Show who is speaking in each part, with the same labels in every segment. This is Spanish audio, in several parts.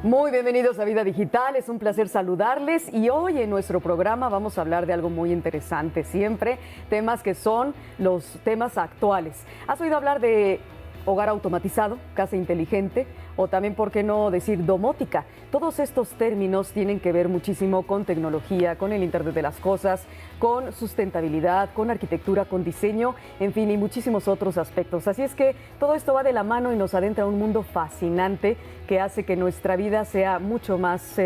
Speaker 1: Muy bienvenidos a Vida Digital, es un placer saludarles y hoy en nuestro programa vamos a hablar de algo muy interesante, siempre temas que son los temas actuales. ¿Has oído hablar de hogar automatizado, casa inteligente o también, por qué no decir, domótica? Todos estos términos tienen que ver muchísimo con tecnología, con el Internet de las cosas, con sustentabilidad, con arquitectura, con diseño, en fin, y muchísimos otros aspectos. Así es que todo esto va de la mano y nos adentra a un mundo fascinante que hace que nuestra vida sea mucho más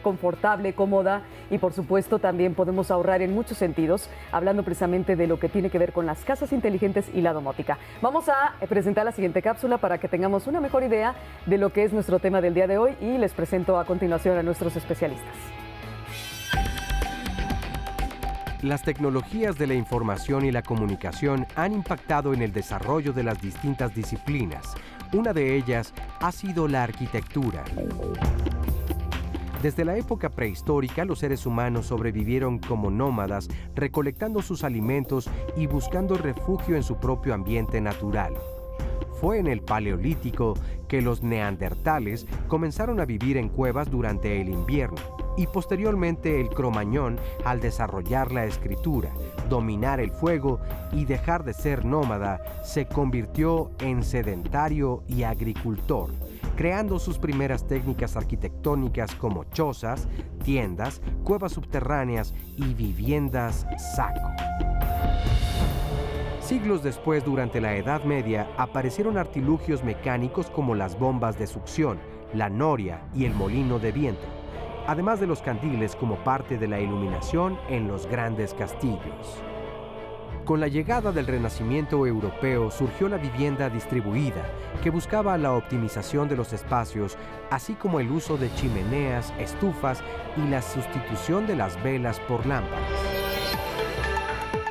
Speaker 1: confortable, cómoda y por supuesto también podemos ahorrar en muchos sentidos, hablando precisamente de lo que tiene que ver con las casas inteligentes y la domótica. Vamos a presentar la siguiente cápsula para que tengamos una mejor idea de lo que es nuestro tema del día de hoy y les presento a continuación a nuestros especialistas.
Speaker 2: Las tecnologías de la información y la comunicación han impactado en el desarrollo de las distintas disciplinas. Una de ellas ha sido la arquitectura. Desde la época prehistórica, los seres humanos sobrevivieron como nómadas, recolectando sus alimentos y buscando refugio en su propio ambiente natural. Fue en el Paleolítico que los neandertales comenzaron a vivir en cuevas durante el invierno y posteriormente el Cromañón al desarrollar la escritura, dominar el fuego y dejar de ser nómada, se convirtió en sedentario y agricultor, creando sus primeras técnicas arquitectónicas como chozas, tiendas, cuevas subterráneas y viviendas saco. Siglos después, durante la Edad Media, aparecieron artilugios mecánicos como las bombas de succión, la noria y el molino de viento, además de los candiles como parte de la iluminación en los grandes castillos. Con la llegada del Renacimiento europeo surgió la vivienda distribuida, que buscaba la optimización de los espacios, así como el uso de chimeneas, estufas y la sustitución de las velas por lámparas.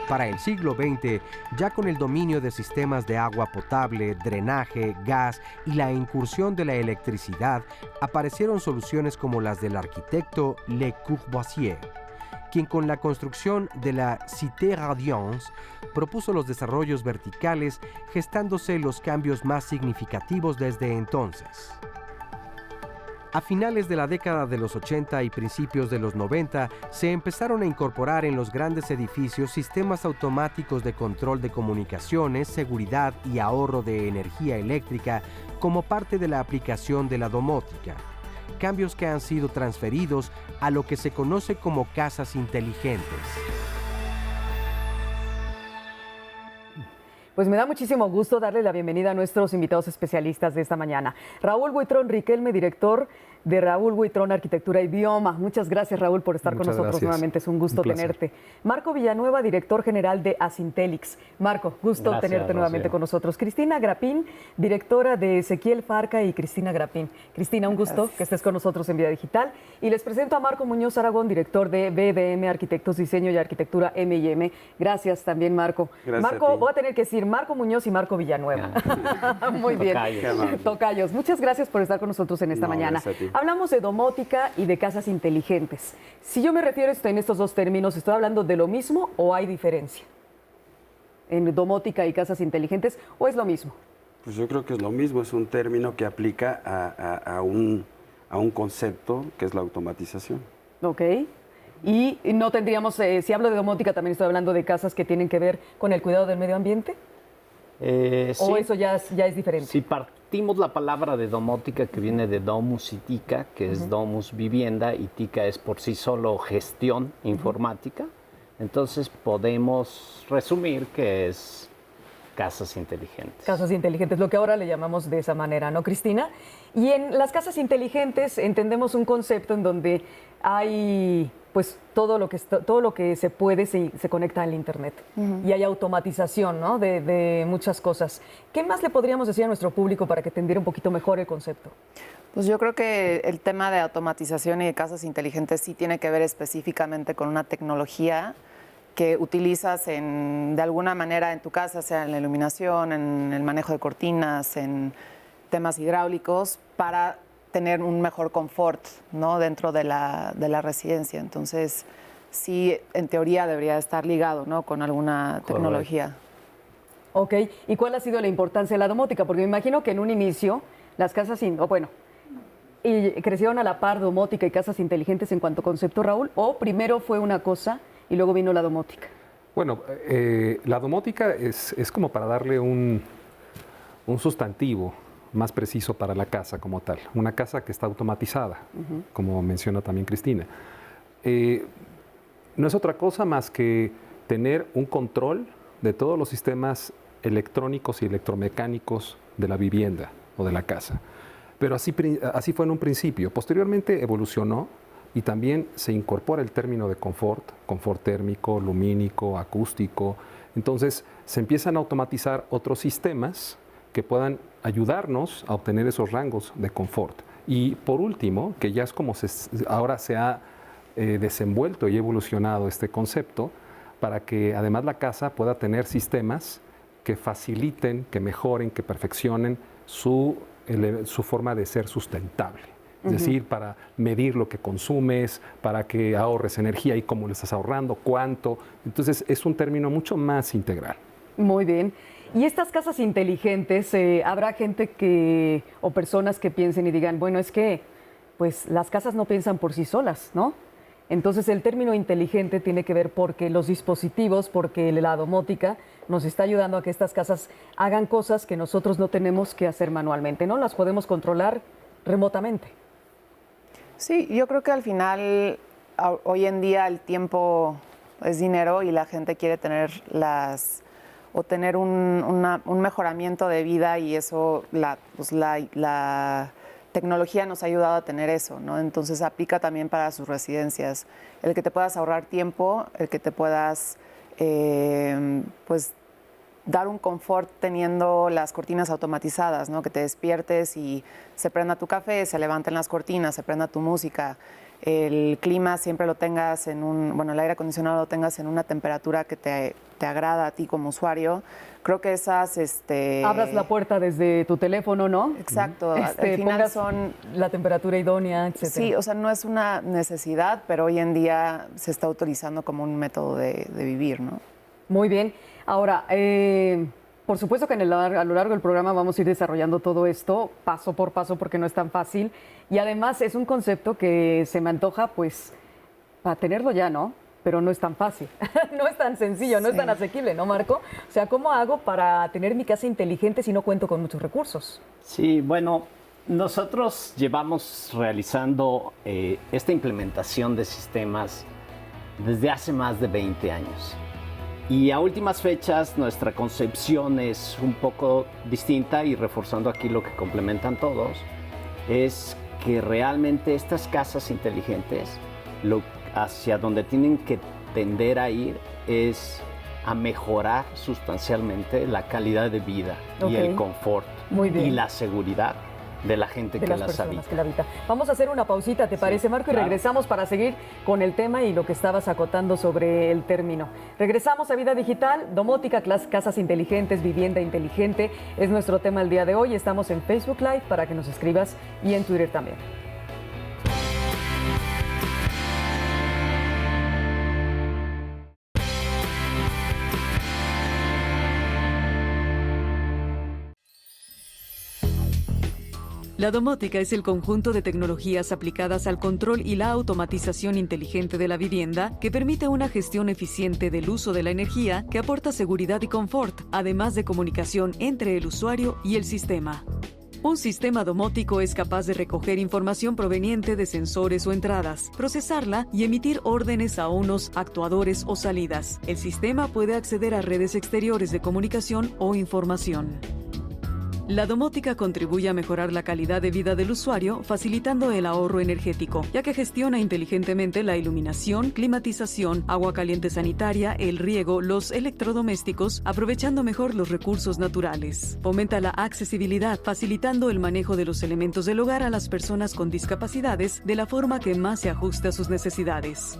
Speaker 2: Para el siglo XX, ya con el dominio de sistemas de agua potable, drenaje, gas y la incursión de la electricidad, aparecieron soluciones como las del arquitecto Le Corbusier, quien con la construcción de la Cité Radiance propuso los desarrollos verticales, gestándose los cambios más significativos desde entonces. A finales de la década de los 80 y principios de los 90, se empezaron a incorporar en los grandes edificios sistemas automáticos de control de comunicaciones, seguridad y ahorro de energía eléctrica como parte de la aplicación de la domótica. Cambios que han sido transferidos a lo que se conoce como casas inteligentes.
Speaker 1: Pues me da muchísimo gusto darle la bienvenida a nuestros invitados especialistas de esta mañana. Raúl Buitrón Riquelme, director de Raúl Buitrón Arquitectura y Bioma. Muchas gracias, Raúl, por estar con nosotros nuevamente. Es un gusto tenerte. Marco Villanueva, director general de Asintelix. Marco, gusto tenerte nuevamente con nosotros. Cristina Grapín, directora de Ezequiel Farca y Cristina Grapín. Cristina, un gusto que estés con nosotros en Vida Digital. Y les presento a Marco Muñoz Aragón, director de BDM Arquitectos, Diseño y Arquitectura M&M. Gracias también, Marco.
Speaker 3: Gracias.
Speaker 1: Marco, voy a tener que decir Marco Muñoz y Marco Villanueva. Muy bien. Tocayos. Muchas gracias por estar con nosotros en esta mañana. Hablamos de domótica y de casas inteligentes. Si yo me refiero en estos dos términos, ¿estoy hablando de lo mismo o hay diferencia en domótica y casas inteligentes, o es lo mismo?
Speaker 3: Pues yo creo que es lo mismo, es un término que aplica a un concepto que es la automatización.
Speaker 1: Ok. Y no tendríamos, si hablo de domótica, también estoy hablando de casas que tienen que ver con el cuidado del medio ambiente. ¿O eso ya es diferente?
Speaker 4: Si partimos la palabra de domótica, que viene de domus y tica, que es domus vivienda, y tica es por sí solo gestión informática, entonces podemos resumir que es casas inteligentes.
Speaker 1: Casas inteligentes, lo que ahora le llamamos de esa manera, ¿no, Cristina? Y en las casas inteligentes entendemos un concepto en donde hay pues todo lo que se puede se conecta al Internet. Y hay automatización, ¿no? de muchas cosas. ¿Qué más le podríamos decir a nuestro público para que entendiera un poquito mejor el concepto?
Speaker 5: Pues yo creo que el tema de automatización y de casas inteligentes sí tiene que ver específicamente con una tecnología que utilizas de alguna manera en tu casa, sea en la iluminación, en el manejo de cortinas, en temas hidráulicos, para tener un mejor confort, ¿no? Dentro de la residencia. Entonces, sí, en teoría debería estar ligado, ¿no? Con alguna tecnología.
Speaker 1: Ok, ¿y cuál ha sido la importancia de la domótica? Porque me imagino que en un inicio las casas, ¿Y crecieron a la par domótica y casas inteligentes en cuanto a concepto, Raúl? ¿O primero fue una cosa y luego vino la domótica?
Speaker 6: Bueno, la domótica es como para darle un sustantivo más preciso para la casa como tal. Una casa que está automatizada, como menciona también Cristina. No es otra cosa más que tener un control de todos los sistemas electrónicos y electromecánicos de la vivienda o de la casa. Pero así fue en un principio. Posteriormente evolucionó y también se incorpora el término de confort térmico, lumínico, acústico. Entonces se empiezan a automatizar otros sistemas que puedan ayudarnos a obtener esos rangos de confort. Y por último, que ya es como ahora se ha desenvuelto y evolucionado este concepto, para que además la casa pueda tener sistemas que faciliten, que mejoren, que perfeccionen su forma de ser sustentable. Es decir, para medir lo que consumes, para que ahorres energía y cómo lo estás ahorrando, cuánto. Entonces, es un término mucho más integral.
Speaker 1: Muy bien. Y estas casas inteligentes, habrá gente o personas que piensen y digan, bueno, es que pues las casas no piensan por sí solas, ¿no? Entonces el término inteligente tiene que ver porque los dispositivos, porque la domótica nos está ayudando a que estas casas hagan cosas que nosotros no tenemos que hacer manualmente, ¿no? Las podemos controlar remotamente.
Speaker 5: Sí, yo creo que al final, hoy en día el tiempo es dinero y la gente quiere tener tener un mejoramiento de vida y eso, la tecnología nos ha ayudado a tener eso, ¿no? Entonces aplica también para sus residencias. El que te puedas ahorrar tiempo, el que te puedas pues dar un confort teniendo las cortinas automatizadas, ¿no? Que te despiertes y se prenda tu café, se levanten las cortinas, se prenda tu música. El clima siempre lo tengas el aire acondicionado lo tengas en una temperatura que te agrada a ti como usuario. Creo que esas...
Speaker 1: Abras la puerta desde tu teléfono, ¿no?
Speaker 5: Exacto. Al final son...
Speaker 1: la temperatura idónea, etcétera.
Speaker 5: Sí, o sea, no es una necesidad, pero hoy en día se está utilizando como un método de vivir, ¿no?
Speaker 1: Muy bien. Ahora, por supuesto que a lo largo del programa vamos a ir desarrollando todo esto paso por paso porque no es tan fácil. Y además es un concepto que se me antoja, pues, para tenerlo ya, ¿no? Pero no es tan fácil, no es tan sencillo, no es tan asequible, ¿no, Marco? O sea, ¿cómo hago para tener mi casa inteligente si no cuento con muchos recursos?
Speaker 4: Sí, bueno, nosotros llevamos realizando esta implementación de sistemas desde hace más de 20 años. Y a últimas fechas nuestra concepción es un poco distinta y reforzando aquí lo que complementan todos, es que realmente estas casas inteligentes hacia donde tienen que tender a ir es a mejorar sustancialmente la calidad de vida y el confort y la seguridad de la gente que las habita.
Speaker 1: Que la habita. Vamos a hacer una pausita, ¿te parece, Marco? Y regresamos para seguir con el tema y lo que estabas acotando sobre el término. Regresamos a Vida Digital, domótica, casas inteligentes, vivienda inteligente, es nuestro tema el día de hoy. Estamos en Facebook Live para que nos escribas y en Twitter también.
Speaker 7: La domótica es el conjunto de tecnologías aplicadas al control y la automatización inteligente de la vivienda que permite una gestión eficiente del uso de la energía que aporta seguridad y confort, además de comunicación entre el usuario y el sistema. Un sistema domótico es capaz de recoger información proveniente de sensores o entradas, procesarla y emitir órdenes a unos actuadores o salidas. El sistema puede acceder a redes exteriores de comunicación o información. La domótica contribuye a mejorar la calidad de vida del usuario, facilitando el ahorro energético, ya que gestiona inteligentemente la iluminación, climatización, agua caliente sanitaria, el riego, los electrodomésticos, aprovechando mejor los recursos naturales. Fomenta la accesibilidad, facilitando el manejo de los elementos del hogar a las personas con discapacidades de la forma que más se ajuste a sus necesidades.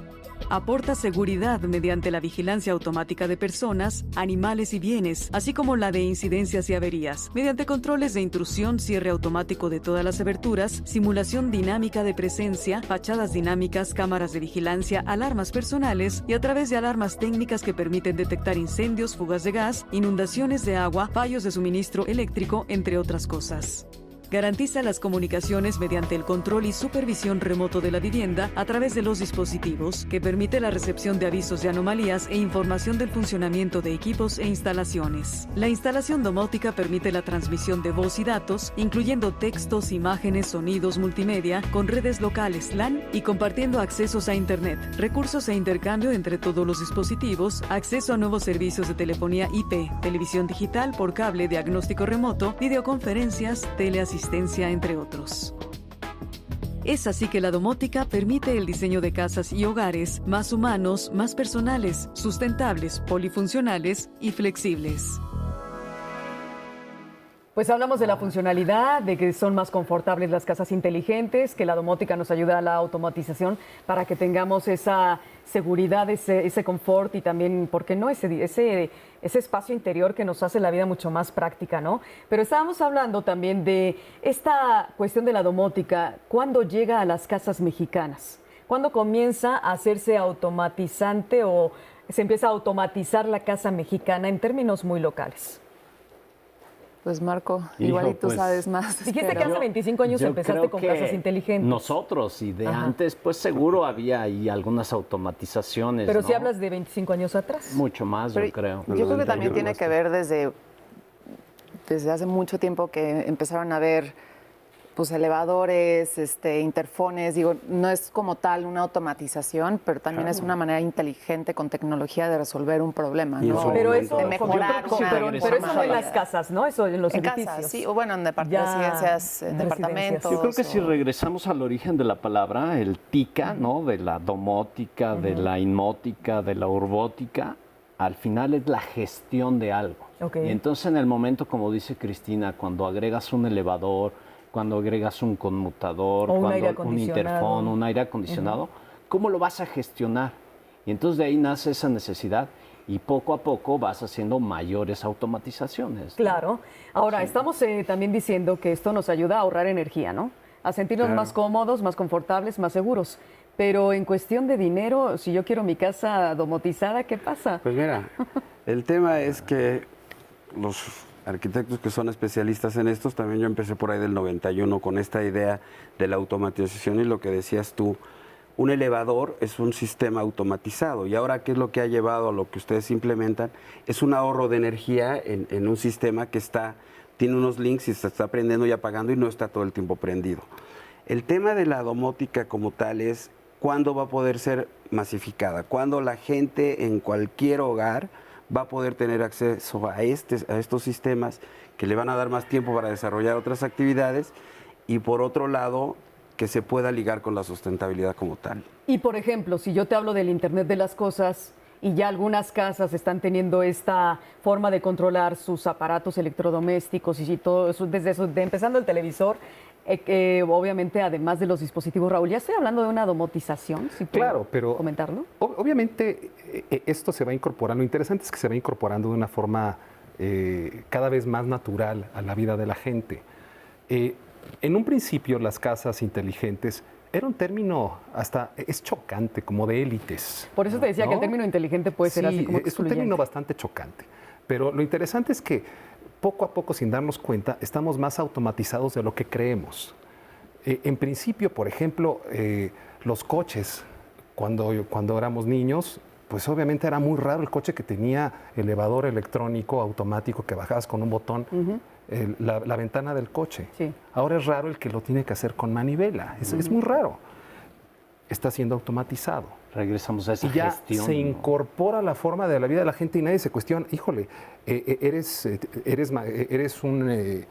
Speaker 7: Aporta seguridad mediante la vigilancia automática de personas, animales y bienes, así como la de incidencias y averías, mediante controles de intrusión, cierre automático de todas las aberturas, simulación dinámica de presencia, fachadas dinámicas, cámaras de vigilancia, alarmas personales y a través de alarmas técnicas que permiten detectar incendios, fugas de gas, inundaciones de agua, fallos de suministro eléctrico, entre otras cosas. Garantiza las comunicaciones mediante el control y supervisión remoto de la vivienda a través de los dispositivos, que permite la recepción de avisos de anomalías e información del funcionamiento de equipos e instalaciones. La instalación domótica permite la transmisión de voz y datos, incluyendo textos, imágenes, sonidos multimedia, con redes locales LAN y compartiendo accesos a Internet, recursos e intercambio entre todos los dispositivos, acceso a nuevos servicios de telefonía IP, televisión digital por cable, diagnóstico remoto, videoconferencias, teleasistencia, entre otros. Es así que la domótica permite el diseño de casas y hogares más humanos, más personales, sustentables, polifuncionales y flexibles.
Speaker 1: Pues hablamos de la funcionalidad, de que son más confortables las casas inteligentes, que la domótica nos ayuda a la automatización para que tengamos esa seguridad, ese confort y también, ¿por qué no? Ese espacio interior que nos hace la vida mucho más práctica, ¿no? Pero estábamos hablando también de esta cuestión de la domótica, ¿cuándo llega a las casas mexicanas? ¿Cuándo comienza a hacerse automatizante o se empieza a automatizar la casa mexicana en términos muy locales?
Speaker 5: Pues Marco, igual y tú sabes más.
Speaker 1: Dijiste que hace 25 años empezaste con casas inteligentes.
Speaker 4: Nosotros, y de antes, pues seguro había ahí algunas automatizaciones.
Speaker 1: Pero
Speaker 4: ¿no?
Speaker 1: si hablas de 25 años atrás.
Speaker 4: Mucho más,
Speaker 5: Pero
Speaker 4: yo creo.
Speaker 5: Yo creo que también tiene que ver desde hace mucho tiempo que empezaron a ver pues elevadores, interfones, digo, no es como tal una automatización, pero también es una manera inteligente con tecnología de resolver un problema, ¿no?
Speaker 1: Pero eso,
Speaker 5: de mejorar
Speaker 1: pero eso no en las casas, ¿no? Eso en los edificios.
Speaker 5: Casas, sí, o bueno, en residencias, en departamentos.
Speaker 4: Yo creo que si regresamos al origen de la palabra, el TICA, ¿no? De la domótica, de la inmótica, de la urbótica, al final es la gestión de algo. Y entonces en el momento, como dice Cristina, cuando agregas un elevador, cuando agregas un conmutador, un interfón, un aire acondicionado, ¿cómo lo vas a gestionar? Y entonces de ahí nace esa necesidad y poco a poco vas haciendo mayores automatizaciones, ¿no?
Speaker 1: Claro. Ahora, estamos también diciendo que esto nos ayuda a ahorrar energía, ¿no? A sentirnos más cómodos, más confortables, más seguros. Pero en cuestión de dinero, si yo quiero mi casa domotizada, ¿qué pasa?
Speaker 3: Pues mira, el tema es que los arquitectos que son especialistas en estos, también yo empecé por ahí del 91 con esta idea de la automatización y lo que decías tú, un elevador es un sistema automatizado y ahora qué es lo que ha llevado a lo que ustedes implementan, es un ahorro de energía en un sistema que tiene unos links y se está prendiendo y apagando y no está todo el tiempo prendido. El tema de la domótica como tal es cuándo va a poder ser masificada, cuándo la gente en cualquier hogar va a poder tener acceso a estos sistemas que le van a dar más tiempo para desarrollar otras actividades y por otro lado que se pueda ligar con la sustentabilidad como tal.
Speaker 1: Y por ejemplo, si yo te hablo del Internet de las cosas y ya algunas casas están teniendo esta forma de controlar sus aparatos electrodomésticos y todo eso, desde eso, empezando el televisor, obviamente además de los dispositivos, Raúl, ya estoy hablando de una domotización, si
Speaker 6: claro, pero
Speaker 1: comentarlo.
Speaker 6: Obviamente esto se va incorporando, lo interesante es que se va incorporando de una forma cada vez más natural a la vida de la gente. En un principio las casas inteligentes era un término es chocante, como de élites.
Speaker 1: Por eso te decía que el término inteligente puede ser así como excluyente.
Speaker 6: Es un término bastante chocante, pero lo interesante es que poco a poco, sin darnos cuenta, estamos más automatizados de lo que creemos. En principio, por ejemplo, los coches, cuando éramos niños, pues obviamente era muy raro el coche que tenía elevador electrónico automático que bajabas con un botón la ventana del coche. Sí. Ahora es raro el que lo tiene que hacer con manivela. Es muy raro. Está siendo automatizado.
Speaker 4: Regresamos a esa
Speaker 6: y ya
Speaker 4: gestión.
Speaker 6: Se incorpora la forma de la vida de la gente y nadie se cuestiona, híjole, eres un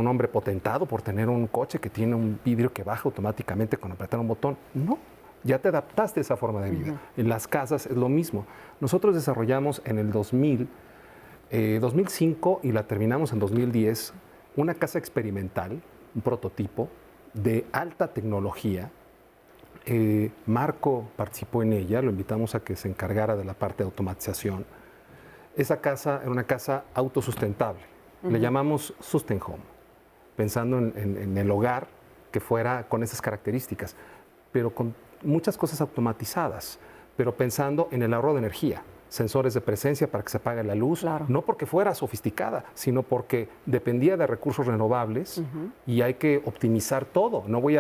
Speaker 6: hombre potentado por tener un coche que tiene un vidrio que baja automáticamente con apretar un botón. No, ya te adaptaste a esa forma de vida. En las casas es lo mismo. Nosotros desarrollamos en el 2005 y la terminamos en 2010, una casa experimental, un prototipo de alta tecnología. Marco participó en ella, lo invitamos a que se encargara de la parte de automatización. Esa casa era una casa autosustentable, le llamamos Sustain Home, pensando en el hogar que fuera con esas características, pero con muchas cosas automatizadas, pero pensando en el ahorro de energía. sensores de presencia para que se apague la luz,
Speaker 1: Claro.
Speaker 6: no porque fuera sofisticada, sino porque dependía de recursos renovables y hay que optimizar todo. No voy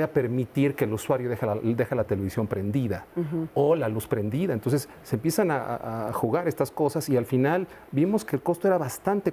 Speaker 6: a permitir que el usuario deje la televisión prendida o la luz prendida. Entonces se empiezan a jugar estas cosas y al final vimos que el costo era bastante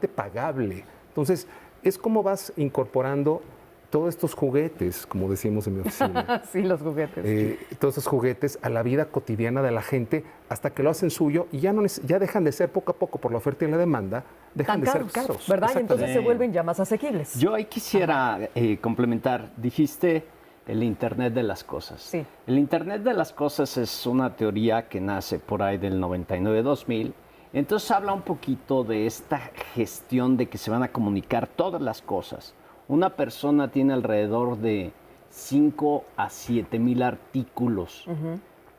Speaker 6: pagable. Entonces es como vas incorporando todos estos juguetes, como decimos en mi oficina.
Speaker 1: Sí, los juguetes.
Speaker 6: Todos esos juguetes a la vida cotidiana de la gente hasta que lo hacen suyo y ya dejan de ser poco a poco por la oferta y la demanda, dejan de ser caros.
Speaker 1: ¿Verdad? Y entonces se
Speaker 4: Exactamente.
Speaker 1: vuelven ya más asequibles.
Speaker 4: Yo ahí quisiera complementar. Dijiste el Internet de las cosas.
Speaker 1: Sí.
Speaker 4: El Internet de las cosas es una teoría que nace por ahí del 99-2000. Entonces habla un poquito de esta gestión de que se van a comunicar todas las cosas. Una persona tiene alrededor de 5 a 7 mil artículos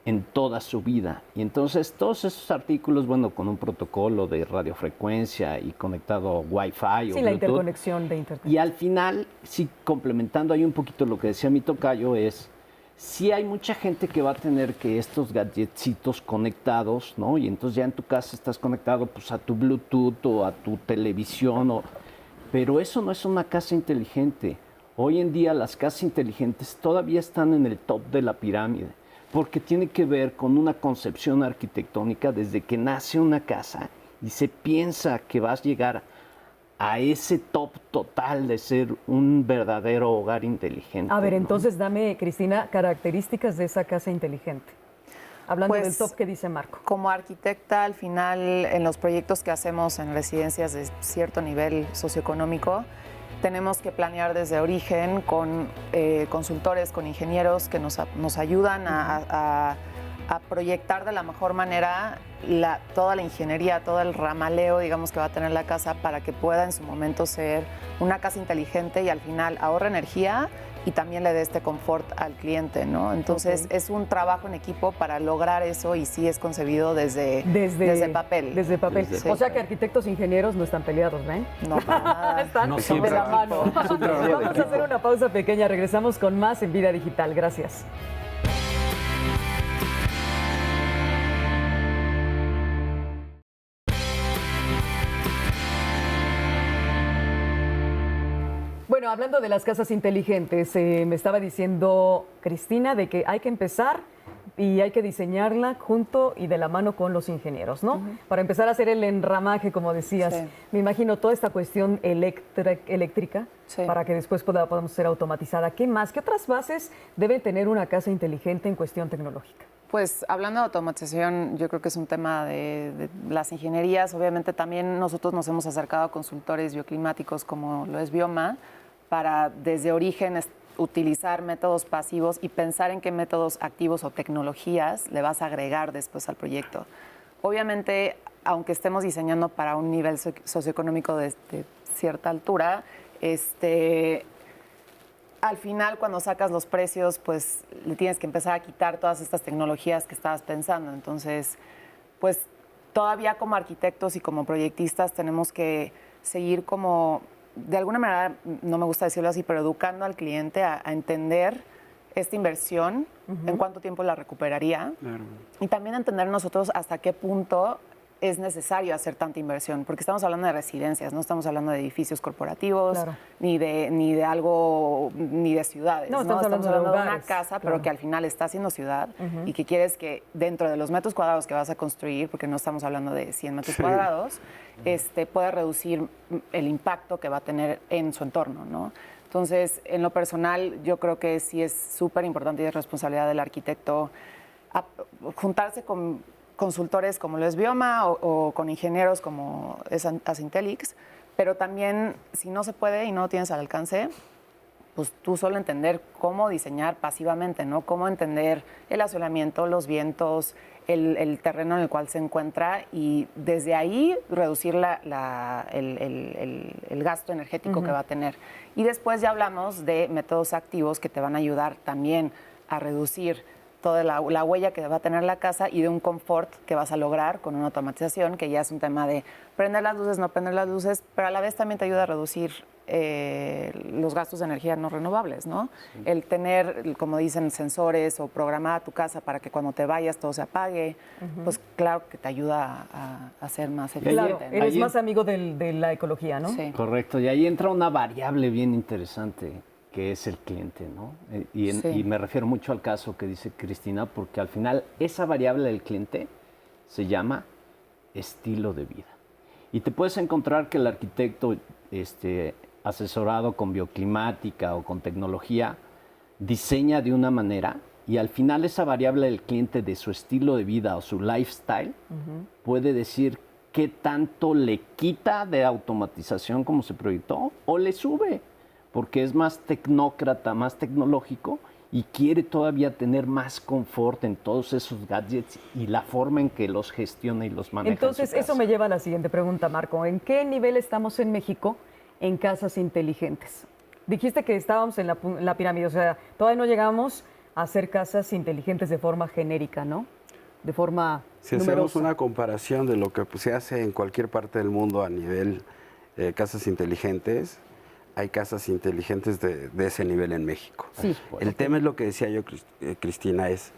Speaker 4: en toda su vida. Y entonces todos esos artículos, bueno, con un protocolo de radiofrecuencia y conectado a Wi-Fi o
Speaker 1: Sí, la
Speaker 4: Bluetooth.
Speaker 1: interconexión de Internet.
Speaker 4: Y al final, sí, complementando ahí un poquito lo que decía mi tocayo, es sí hay mucha gente que va a tener que estos gadgetsitos conectados, ¿no? Y entonces ya en tu casa estás conectado pues a tu Bluetooth o a tu televisión, pero eso no es una casa inteligente. Hoy en día las casas inteligentes todavía están en el top de la pirámide, porque tiene que ver con una concepción arquitectónica desde que nace una casa y se piensa que vas a llegar a ese top total de ser un verdadero hogar inteligente.
Speaker 1: A ver,
Speaker 4: ¿no?
Speaker 1: entonces dame, Cristina, características de esa casa inteligente. Hablando
Speaker 5: Pues,
Speaker 1: del top que dice Marco.
Speaker 5: Como arquitecta, al final, en los proyectos que hacemos en residencias de cierto nivel socioeconómico, tenemos que planear desde origen con consultores, con ingenieros que nos ayudan a proyectar de la mejor manera toda la ingeniería, todo el ramaleo, digamos, que va a tener la casa para que pueda en su momento ser una casa inteligente y al final ahorre energía y también le dé este confort al cliente, ¿no? Entonces es un trabajo en equipo para lograr eso y sí es concebido desde papel.
Speaker 1: Desde papel.
Speaker 5: Sí.
Speaker 1: O sea que arquitectos e ingenieros no están peleados, ¿ven?
Speaker 5: No, para nada.
Speaker 1: Están
Speaker 6: No,
Speaker 1: de
Speaker 6: siempre
Speaker 1: la
Speaker 6: equipo.
Speaker 1: mano. Vamos a hacer una pausa pequeña. Regresamos con más en Vida Digital. Gracias. Bueno, hablando de las casas inteligentes, me estaba diciendo Cristina de que hay que empezar y hay que diseñarla junto y de la mano con los ingenieros, ¿no? Para empezar a hacer el enramaje, como decías.
Speaker 5: Sí.
Speaker 1: Me imagino toda esta cuestión eléctrica
Speaker 5: Sí.
Speaker 1: para que después podamos ser automatizada. ¿Qué más? ¿Qué otras bases debe tener una casa inteligente en cuestión tecnológica?
Speaker 5: Pues hablando de automatización, yo creo que es un tema de las ingenierías. Obviamente también nosotros nos hemos acercado a consultores bioclimáticos como lo es Bioma para desde origen utilizar métodos pasivos y pensar en qué métodos activos o tecnologías le vas a agregar después al proyecto. Obviamente, aunque estemos diseñando para un nivel socioeconómico de cierta altura, al final cuando sacas los precios, pues le tienes que empezar a quitar todas estas tecnologías que estabas pensando. Entonces, pues todavía como arquitectos y como proyectistas tenemos que seguir como, de alguna manera, no me gusta decirlo así, pero educando al cliente a entender esta inversión, en cuánto tiempo la recuperaría,
Speaker 3: Claro.
Speaker 5: y también entender nosotros hasta qué punto es necesario hacer tanta inversión, porque estamos hablando de residencias, no estamos hablando de edificios corporativos,
Speaker 1: Claro.
Speaker 5: ni de algo, ni de ciudades.
Speaker 1: No, estamos hablando de
Speaker 5: una
Speaker 1: hogares,
Speaker 5: casa,
Speaker 1: claro.
Speaker 5: pero que al final está haciendo ciudad y que quieres que dentro de los metros cuadrados que vas a construir, porque no estamos hablando de 100 metros cuadrados, pueda reducir el impacto que va a tener en su entorno, ¿no? Entonces, en lo personal, yo creo que sí es súper importante y es responsabilidad del arquitecto juntarse con consultores como lo es Bioma o con ingenieros como es Asintelix, pero también si no se puede y no lo tienes al alcance, pues tú solo entender cómo diseñar pasivamente, ¿no? Cómo entender el asolamiento, los vientos, el terreno en el cual se encuentra y desde ahí reducir el gasto energético que va a tener. Y después ya hablamos de métodos activos que te van a ayudar también a reducir toda la huella que va a tener la casa y de un confort que vas a lograr con una automatización, que ya es un tema de prender las luces, no prender las luces, pero a la vez también te ayuda a reducir los gastos de energía no renovables, ¿no? Sí. El tener, como dicen, sensores o programada tu casa para que cuando te vayas todo se apague, pues claro que te ayuda a ser más eficiente.
Speaker 1: Claro, eres más amigo de la ecología, ¿no?
Speaker 5: Sí.
Speaker 4: Correcto, y ahí entra una variable bien interesante, que es el cliente, ¿no? Y me refiero mucho al caso que dice Cristina, porque al final esa variable del cliente se llama estilo de vida. Y te puedes encontrar que el arquitecto asesorado con bioclimática o con tecnología diseña de una manera y al final esa variable del cliente de su estilo de vida o su lifestyle puede decir qué tanto le quita de automatización como se proyectó o le sube, porque es más tecnócrata, más tecnológico y quiere todavía tener más confort en todos esos gadgets y la forma en que los gestiona y los maneja.
Speaker 1: Entonces, eso me lleva a la siguiente pregunta, Marco. ¿En qué nivel estamos en México en casas inteligentes? Dijiste que estábamos en la pirámide, o sea, todavía no llegamos a hacer casas inteligentes de forma genérica, ¿no? De forma
Speaker 3: Si
Speaker 1: numerosa.
Speaker 3: hacemos una comparación de lo que se hace en cualquier parte del mundo a nivel casas inteligentes, hay casas inteligentes de ese nivel en México.
Speaker 1: Sí.
Speaker 3: El tema es lo que decía yo, Cristina, es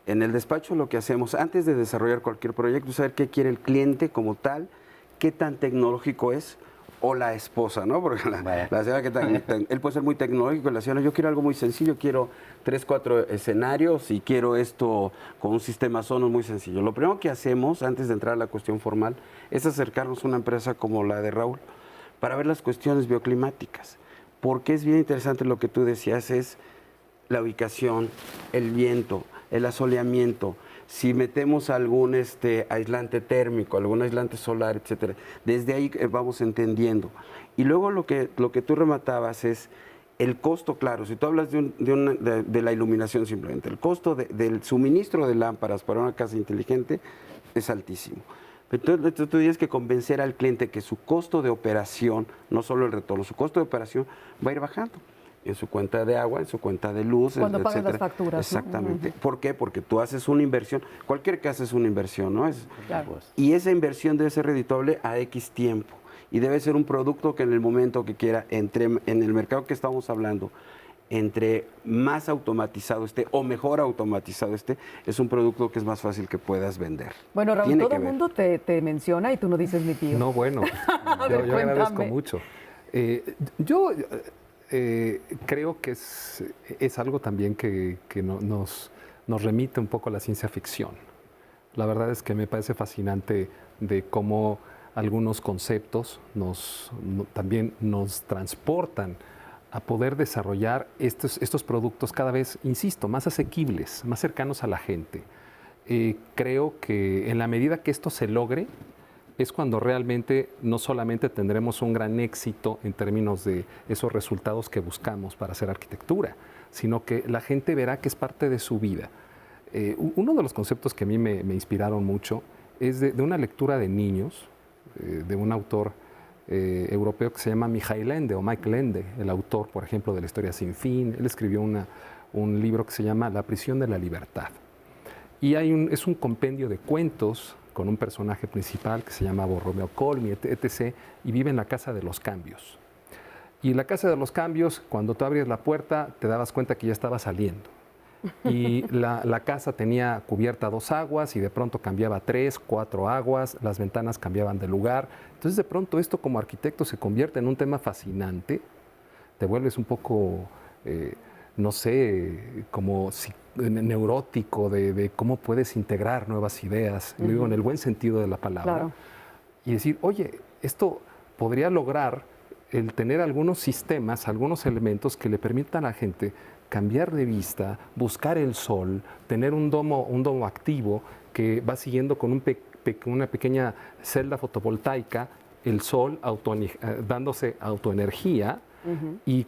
Speaker 3: en el despacho lo que hacemos antes de desarrollar cualquier proyecto, saber qué quiere el cliente como tal, qué tan tecnológico es, o la esposa, ¿no? Porque la señora él puede ser muy tecnológico, la señora, yo quiero algo muy sencillo, quiero 3, 4 escenarios y quiero esto con un sistema Sonos muy sencillo. Lo primero que hacemos antes de entrar a la cuestión formal es acercarnos a una empresa como la de Raúl para ver las cuestiones bioclimáticas, porque es bien interesante lo que tú decías, es la ubicación, el viento, el asoleamiento, si metemos algún aislante térmico, algún aislante solar, etcétera. Desde ahí vamos entendiendo. Y luego lo que tú rematabas es el costo, claro, si tú hablas de la iluminación simplemente, el costo del suministro de lámparas para una casa inteligente es altísimo. Entonces tú tienes que convencer al cliente que su costo de operación, no solo el retorno, su costo de operación va a ir bajando en su cuenta de agua, en su cuenta de luz,
Speaker 1: cuando pagas
Speaker 3: etcétera.
Speaker 1: las facturas.
Speaker 3: Exactamente. ¿No? ¿Por qué? Porque tú haces una inversión, cualquier casa es una inversión, ¿no?
Speaker 1: Claro.
Speaker 3: Y esa inversión debe ser redituable a X tiempo y debe ser un producto que en el momento que quiera, en el mercado que estamos hablando, entre más automatizado esté o mejor automatizado esté, es un producto que es más fácil que puedas vender.
Speaker 1: Bueno, Raúl, todo el mundo te menciona y tú no dices mi tío.
Speaker 6: No, bueno, yo agradezco mucho. Yo creo que es algo también que nos remite un poco a la ciencia ficción. La verdad es que me parece fascinante de cómo algunos conceptos también nos transportan a poder desarrollar estos productos cada vez, insisto, más asequibles, más cercanos a la gente. Creo que en la medida que esto se logre, es cuando realmente no solamente tendremos un gran éxito en términos de esos resultados que buscamos para hacer arquitectura, sino que la gente verá que es parte de su vida. Uno de los conceptos que a mí me inspiraron mucho es de una lectura de niños, de un autor europeo que se llama Michael Ende o Mike Ende, el autor, por ejemplo, de La historia sin fin. Él escribió un libro que se llama La prisión de la libertad. Y es un compendio de cuentos con un personaje principal que se llama Borromeo Colmi, etc., y vive en la Casa de los Cambios. Y en la Casa de los Cambios, cuando tú abrías la puerta, te dabas cuenta que ya estaba saliendo. Y la casa tenía cubierta 2 aguas y de pronto cambiaba 3, 4 aguas, las ventanas cambiaban de lugar. Entonces de pronto esto como arquitecto se convierte en un tema fascinante, te vuelves un poco, no sé, como neurótico de cómo puedes integrar nuevas ideas, lo digo en el buen sentido de la palabra,
Speaker 1: claro.
Speaker 6: Y decir, oye, esto podría lograr el tener algunos sistemas, algunos elementos que le permitan a la gente cambiar de vista, buscar el sol, tener un domo activo que va siguiendo con una pequeña celda fotovoltaica, el sol dándose autoenergía y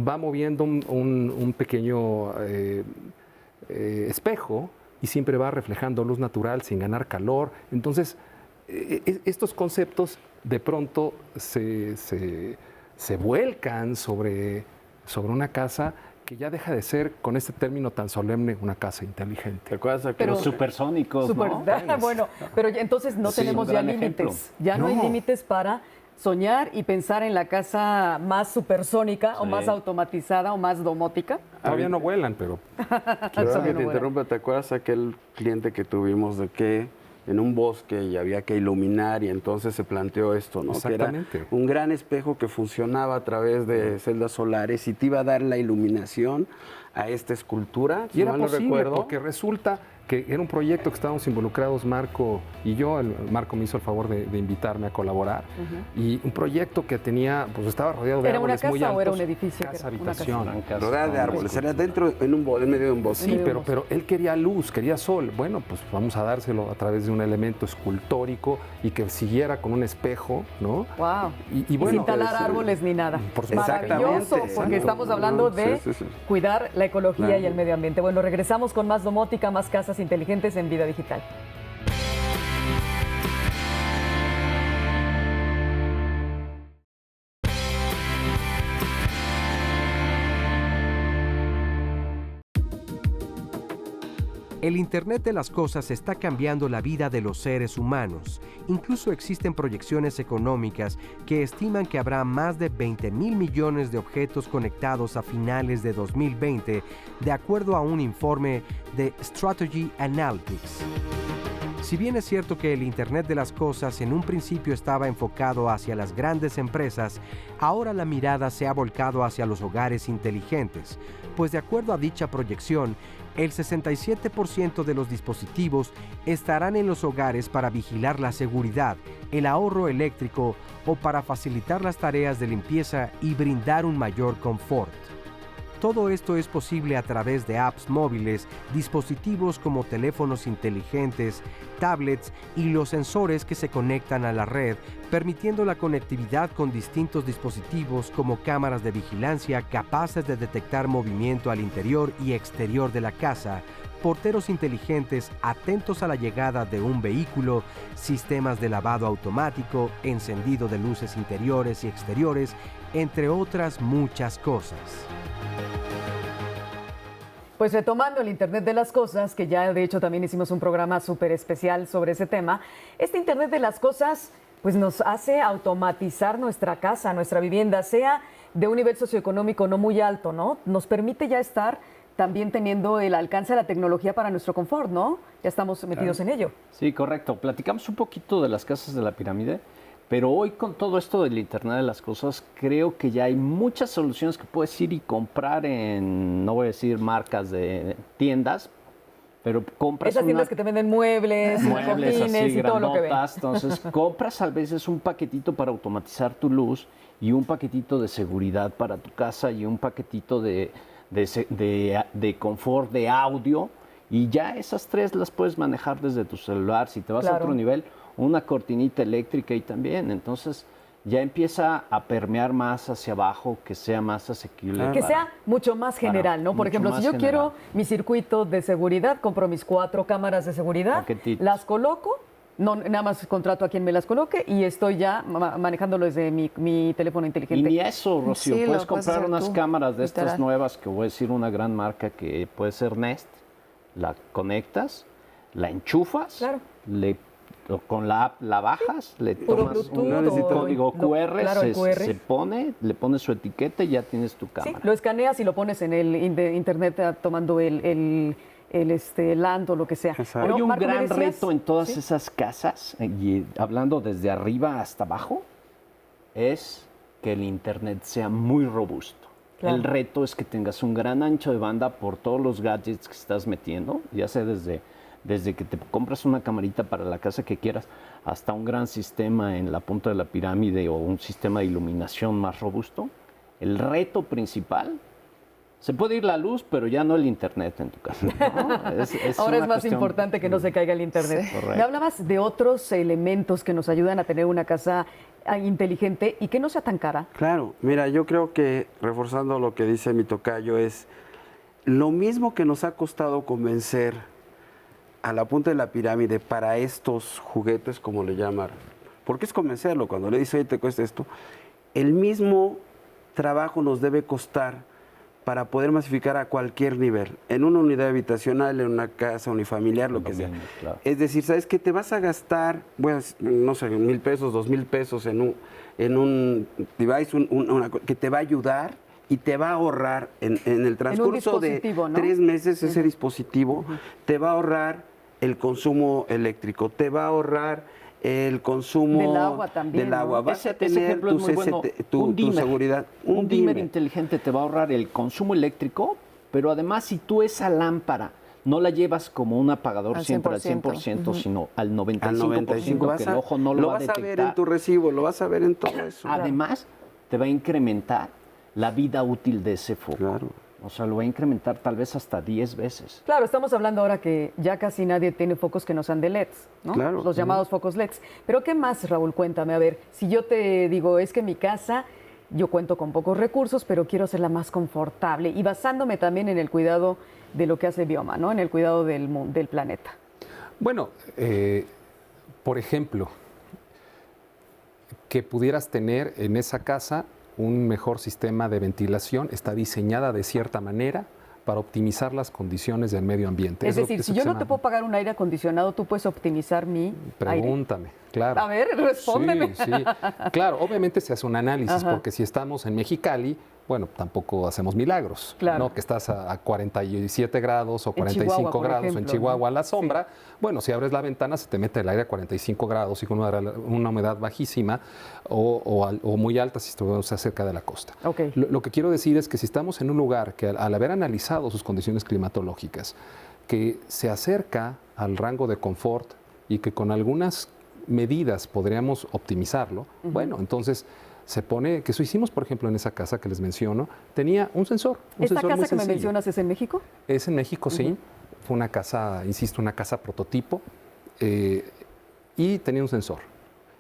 Speaker 6: va moviendo un pequeño espejo y siempre va reflejando luz natural sin ganar calor. Entonces, estos conceptos de pronto se vuelcan sobre una casa que ya deja de ser, con este término tan solemne, una casa inteligente.
Speaker 3: ¿Te acuerdas aquel-
Speaker 1: Pero-
Speaker 4: Los supersónicos, ¿no?
Speaker 1: Bueno, pero entonces no
Speaker 4: Sí,
Speaker 1: tenemos
Speaker 4: un
Speaker 1: ya
Speaker 4: gran ejemplo.
Speaker 1: límites. Ya no hay límites para soñar y pensar en la casa más supersónica o
Speaker 4: Sí.
Speaker 1: más automatizada o más domótica.
Speaker 6: Todavía no vuelan, pero
Speaker 3: Perdón que
Speaker 1: Bueno,
Speaker 3: te
Speaker 1: bueno.
Speaker 3: interrumpa, ¿te acuerdas aquel cliente que tuvimos de que en un bosque y había que iluminar y entonces se planteó esto, ¿no? Que era
Speaker 6: Exactamente.
Speaker 3: un gran espejo que funcionaba a través de celdas solares y te iba a dar la iluminación a esta escultura?
Speaker 6: Y
Speaker 3: si
Speaker 6: era
Speaker 3: mal no
Speaker 6: posible,
Speaker 3: recuerdo.
Speaker 6: porque resulta que era un proyecto que estábamos involucrados Marco y yo. Marco me hizo el favor de invitarme a colaborar. Y un proyecto que tenía, pues estaba rodeado de
Speaker 1: ¿Era una
Speaker 6: árboles muy
Speaker 1: casa o era
Speaker 6: altos.
Speaker 1: un edificio?
Speaker 6: Casa,
Speaker 1: Una casa.
Speaker 6: habitación.
Speaker 3: Rodeada de árboles, era dentro, en medio de un bosque.
Speaker 6: Sí, pero él quería luz, quería sol. Bueno, pues vamos a dárselo a través de un elemento escultórico y que siguiera con un espejo, ¿no?
Speaker 1: Wow.
Speaker 6: Y bueno,
Speaker 1: sin talar
Speaker 3: es,
Speaker 1: árboles ni nada.
Speaker 6: por supuesto que no.
Speaker 1: Maravilloso,
Speaker 3: Exactamente,
Speaker 1: porque
Speaker 3: exacto.
Speaker 1: estamos hablando de
Speaker 3: Sí, sí, sí.
Speaker 1: cuidar la ecología
Speaker 3: Claro.
Speaker 1: y el medio ambiente. Bueno, regresamos con más domótica, más casas inteligentes en Vida Digital.
Speaker 2: El Internet de las Cosas está cambiando la vida de los seres humanos. Incluso existen proyecciones económicas que estiman que habrá más de 20,000 millones de objetos conectados a finales de 2020, de acuerdo a un informe de Strategy Analytics. Si bien es cierto que el Internet de las Cosas en un principio estaba enfocado hacia las grandes empresas, ahora la mirada se ha volcado hacia los hogares inteligentes, pues de acuerdo a dicha proyección, el 67% de los dispositivos estarán en los hogares para vigilar la seguridad, el ahorro eléctrico o para facilitar las tareas de limpieza y brindar un mayor confort. Todo esto es posible a través de apps móviles, dispositivos como teléfonos inteligentes, tablets y los sensores que se conectan a la red, permitiendo la conectividad con distintos dispositivos como cámaras de vigilancia capaces de detectar movimiento al interior y exterior de la casa, porteros inteligentes atentos a la llegada de un vehículo, sistemas de lavado automático, encendido de luces interiores y exteriores, entre otras muchas cosas.
Speaker 1: Pues retomando el Internet de las Cosas, que ya de hecho también hicimos un programa súper especial sobre ese tema, este Internet de las Cosas pues nos hace automatizar nuestra casa, nuestra vivienda, sea de un nivel socioeconómico no muy alto, ¿no? Nos permite ya estar también teniendo el alcance de la tecnología para nuestro confort, ¿no? Ya estamos metidos en ello.
Speaker 4: Sí, correcto. Platicamos un poquito de las casas de la pirámide, pero hoy con todo esto del Internet de las Cosas, creo que ya hay muchas soluciones que puedes ir y comprar en, no voy a decir marcas de tiendas, pero compras
Speaker 1: Esas tiendas que te venden muebles,
Speaker 4: muebles
Speaker 1: cojines
Speaker 4: así
Speaker 1: y todo lo que ven.
Speaker 4: grandotas. Entonces compras a veces un paquetito para automatizar tu luz y un paquetito de seguridad para tu casa y un paquetito de confort de audio, y ya esas tres las puedes manejar desde tu celular. Si te vas a
Speaker 1: Claro.
Speaker 4: otro nivel, una cortinita eléctrica y también. Entonces ya empieza a permear más hacia abajo, que sea más asequible.
Speaker 1: Que
Speaker 4: para-
Speaker 1: sea mucho más general, ¿no? Por
Speaker 4: mucho
Speaker 1: ejemplo, si
Speaker 4: más
Speaker 1: yo
Speaker 4: general.
Speaker 1: quiero mi circuito de seguridad, compro mis 4 cámaras de seguridad,
Speaker 4: Paquetitos.
Speaker 1: las coloco, no, nada más contrato a quien me las coloque y estoy ya manejándolo desde mi teléfono
Speaker 4: Y
Speaker 1: inteligente.
Speaker 4: ni eso, Rocío.
Speaker 5: Sí, lo
Speaker 4: puedes
Speaker 5: puedes
Speaker 4: comprar
Speaker 5: hacer
Speaker 4: unas
Speaker 5: tú,
Speaker 4: cámaras de estas
Speaker 5: literal.
Speaker 4: nuevas, que voy a decir una gran marca que puede ser Nest. La conectas, la enchufas,
Speaker 1: Claro.
Speaker 4: con la app la bajas, le
Speaker 1: Puro
Speaker 4: tomas
Speaker 1: Bluetooth
Speaker 4: un
Speaker 3: no necesito-
Speaker 4: código QR,
Speaker 1: claro, el QR.
Speaker 4: se pone, le pones su etiqueta y ya tienes tu
Speaker 1: Sí,
Speaker 4: cámara.
Speaker 1: lo escaneas y lo pones en el internet tomando el LAN o lo que sea.
Speaker 3: Exacto.
Speaker 1: Pero,
Speaker 4: Hoy un
Speaker 1: Marco, me
Speaker 4: gran
Speaker 1: decías-
Speaker 4: reto en todas
Speaker 1: ¿sí?
Speaker 4: esas casas, y hablando desde arriba hasta abajo, es que el internet sea muy robusto.
Speaker 1: Claro.
Speaker 4: El reto es que tengas un gran ancho de banda por todos los gadgets que estás metiendo, ya sea desde que te compras una camarita para la casa que quieras, hasta un gran sistema en la punta de la pirámide o un sistema de iluminación más robusto. El reto principal, se puede ir la luz, pero ya no el internet en tu casa, ¿no?
Speaker 1: Ahora es
Speaker 4: una
Speaker 1: más
Speaker 4: cuestión-
Speaker 1: importante que no se caiga el internet.
Speaker 4: Sí. Correcto.
Speaker 1: Me hablabas de otros elementos que nos ayudan a tener una casa inteligente y que no sea tan cara.
Speaker 3: Claro, mira, yo creo que reforzando lo que dice mi tocayo es lo mismo que nos ha costado convencer a la punta de la pirámide para estos juguetes, como le llaman, porque es convencerlo cuando le dice, oye, te cuesta esto, el mismo trabajo nos debe costar para poder masificar a cualquier nivel, en una unidad habitacional, en una casa unifamiliar, lo que sea.
Speaker 4: Claro.
Speaker 3: Es decir, ¿sabes qué? Te vas a gastar, pues, no sé, 1,000 pesos, 2,000 pesos en un device, que te va a ayudar y te va a ahorrar en el transcurso de 3 meses ese dispositivo, te va a ahorrar el consumo eléctrico, te va a ahorrar el consumo
Speaker 1: del agua también.
Speaker 3: Del agua.
Speaker 1: ¿No?
Speaker 3: Vas a tener tu seguridad.
Speaker 4: Un dimmer inteligente te va a ahorrar el consumo eléctrico, pero además si tú esa lámpara no la llevas como un apagador siempre al 100%, sino al 95%, que el ojo no lo va a detectar.
Speaker 3: Lo vas a ver en tu recibo, lo vas a ver en todo eso.
Speaker 4: Además, te va a incrementar la vida útil de ese foco.
Speaker 3: Claro.
Speaker 4: O sea, lo va a incrementar tal vez hasta 10 veces.
Speaker 1: Claro, estamos hablando ahora que ya casi nadie tiene focos que no sean de LEDs, ¿no?
Speaker 3: Claro.
Speaker 1: Los llamados focos LEDs. Pero ¿qué más, Raúl? Cuéntame, a ver, si yo te digo, es que mi casa, yo cuento con pocos recursos, pero quiero hacerla más confortable y basándome también en el cuidado de lo que hace Bioma, ¿no? En el cuidado del planeta.
Speaker 6: Bueno, por ejemplo, que pudieras tener en esa casa un mejor sistema de ventilación, está diseñada de cierta manera para optimizar las condiciones del medio ambiente.
Speaker 1: Es decir, si yo no te puedo pagar un aire acondicionado, tú puedes optimizar mi
Speaker 6: Pregúntame,
Speaker 1: aire.
Speaker 6: Claro.
Speaker 1: A ver, respóndeme.
Speaker 6: Sí. Claro, obviamente se hace un análisis, porque si estamos en Mexicali, bueno, tampoco hacemos milagros,
Speaker 1: claro.
Speaker 6: ¿no? Que estás a 47 grados o 45
Speaker 1: Chihuahua,
Speaker 6: grados
Speaker 1: ejemplo,
Speaker 6: en Chihuahua a la sombra.
Speaker 1: Sí.
Speaker 6: Bueno, si abres la ventana se te mete el aire a 45 grados y con una humedad bajísima o muy alta si estamos cerca de la costa.
Speaker 1: Okay.
Speaker 6: Lo que quiero decir es que si estamos en un lugar que al haber analizado sus condiciones climatológicas, que se acerca al rango de confort y que con algunas medidas podríamos optimizarlo, bueno, entonces se pone, que eso hicimos, por ejemplo, en esa casa que les menciono, tenía un sensor.
Speaker 1: ¿Esta casa que me mencionas es en México?
Speaker 6: Es en México, sí. Fue una casa, insisto, una casa prototipo y tenía un sensor.